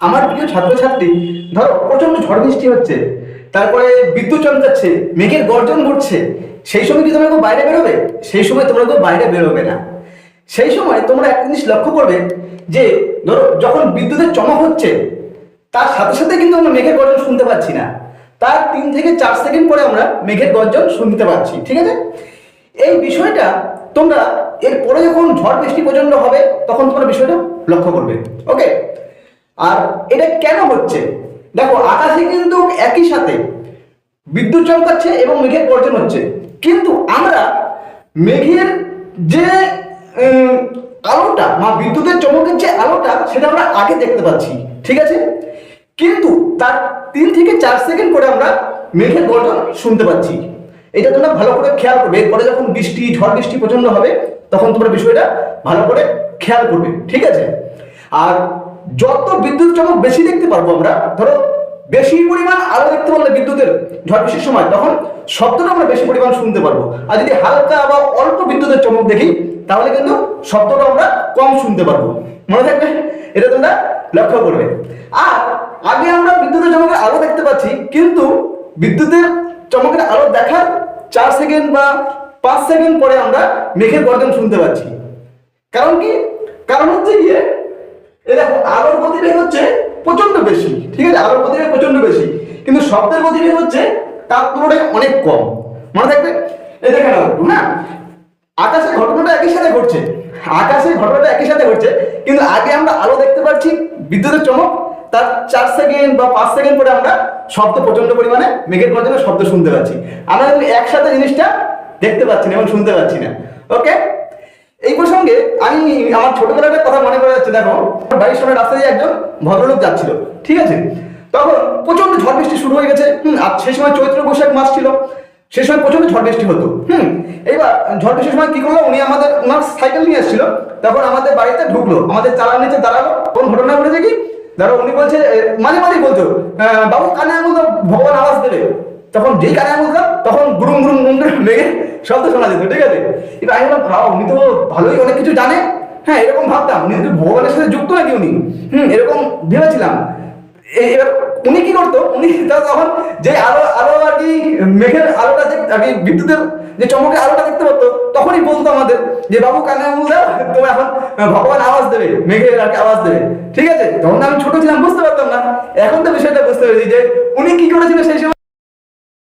আমার প্রিয় ছাত্রছাত্রী, ধরো প্রচন্ড ঝড় বৃষ্টি হচ্ছে, তারপরে বিদ্যুৎ চমকাচ্ছে, মেঘের গর্জন ঘটছে, সেই সময় কি তোমরা কেউ বাইরে বেরোবে? সেই সময় তোমরা কেউ বাইরে বেরোবে না। সেই সময় তোমরা একটা জিনিস লক্ষ্য করবে যে ধরো যখন বিদ্যুতের চমক হচ্ছে তার সাথে সাথে কিন্তু আমরা মেঘের গর্জন শুনতে পাচ্ছি না, তার 3 থেকে 4 সেকেন্ড পরে আমরা মেঘের গর্জন শুনতে পাচ্ছি। ঠিক আছে, এই বিষয়টা তোমরা এরপরে যখন ঝড় বৃষ্টি প্রচন্ড হবে তখন তোমরা বিষয়টা লক্ষ্য করবে। ওকে, আর এটা কেন হচ্ছে? দেখো, আকাশে কিন্তু একই সাথে বিদ্যুৎ চমকাচ্ছে এবং মেঘের গর্জন হচ্ছে, কিন্তু আমরা মেঘের যে আলোটা বা বিদ্যুতের চমকের যে আলোটা সেটা আমরা আগে দেখতে পাচ্ছি। ঠিক আছে, কিন্তু তার 3 থেকে 4 সেকেন্ড পরে আমরা মেঘের গর্জন শুনতে পাচ্ছি। এটা তোমরা ভালো করে খেয়াল করবে। এরপরে যখন বৃষ্টি ঝড় বৃষ্টি প্রচন্ড হবে তখন তোমরা বিষয়টা ভালো করে খেয়াল করবে। ঠিক আছে, আর যত বিদ্যুৎ চমক বেশি দেখতে পারবো আমরা, ধরো বেশি পরিমাণ আলো দেখতে পারলে বিদ্যুতের ঝড় বৃষ্টির সময় তখন শব্দটা আমরা বেশি পরিমাণ শুনতে পারবো। আর যদি হালকা বা অল্প বিদ্যুতের চমক দেখি তাহলে কিন্তু শব্দটা আমরা কম শুনতে পারবো। মনে থাকবে, এটা তোমরা লক্ষ্য করবে। আর আগে আমরা বিদ্যুতের চমকের আলো দেখতে পাচ্ছি, কিন্তু বিদ্যুতের চমকের আলো দেখার 4 সেকেন্ড বা 5 সেকেন্ড পরে আমরা মেঘের গর্জন শুনতে পাচ্ছি। কারণ কি? কারণ হচ্ছে গিয়ে এই দেখো, আলোর গতিবেগ হচ্ছে প্রচন্ড বেশি। ঠিক আছে, আলোর গতিবেগ প্রচন্ড বেশি, কিন্তু শব্দের গতিবেগ হচ্ছে তার তুলনায় অনেক কম। মনে থাকবে, এই দেখে নাও একটু। হ্যাঁ, আকাশের ঘটনাটা একই সাথে ঘটছে, আকাশের ঘটনাটা একই সাথে ঘটছে, কিন্তু আগে আমরা আলো দেখতে পাচ্ছি, বিদ্যুতের চমক, তার 4 সেকেন্ড বা 5 সেকেন্ড পরে আমরা শব্দ প্রচন্ড পরিমাণে মেঘের গর্জনের শব্দ শুনতে পাচ্ছি। আমরা কিন্তু একসাথে জিনিসটা দেখতে পাচ্ছি না এবং শুনতে পাচ্ছি না। ওকে, এই প্রসঙ্গে আমি আমার ছোটবেলার একটা কথা মনে পড়ে যাচ্ছে। দেখো, বাড়ির সামনে রাস্তা দিয়ে একজন ভদ্রলোক যাচ্ছিল। ঠিক আছে, তখন প্রচন্ড ঝড় বৃষ্টি শুরু হয়ে গেছে। আর সেই সময় চৈত্র বৈশাখ মাস ছিল, সেই সময় প্রচন্ড ঝড় বৃষ্টি হতো। এইবার ঝড় বৃষ্টির সময় কি করলো, উনি ওনার সাইকেল নিয়ে এসেছিল, তখন আমাদের বাড়িতে ঢুকলো, আমাদের চালার নিচে দাঁড়ালো। কোন ঘটনা ঘটেছে কি, ধরো উনি বলছে, মাঝে মাঝে বলতো, বাবু কানে আঙুল দাও, ভগবান আওয়াজ দেবে। তখন যেই কানে আঙুল দাও তখন গুরুম গুরুম গুরুম মেঘে শব্দ শোনা যেত। ঠিক আছে, এবার আমি বললাম, ভাব উনি তো ভালোই অনেক কিছু জানে। হ্যাঁ, এরকম ভাবতাম উনি তো ভগবানের সাথে যুক্ত নাকি উনি, এরকম ভেবেছিলাম। এবার উনি কি করতো, উনি তখন যে আলো আলো আর কি মেঘের আলোটা আর কি বিদ্যুতের যে চমকের আলোটা দেখতে পারতো, তখনই বলতো আমাদের যে বাবু কানে আঙুল দাও, তোমার এখন ভগবান আওয়াজ দেবে, মেঘের আর কি আওয়াজ দেবে। ঠিক আছে, তখন আমি ছোট ছিলাম, বুঝতে পারতাম না। এখন তো বিষয়টা বুঝতে পেরেছি যে উনি কি করেছিল সেই সময়।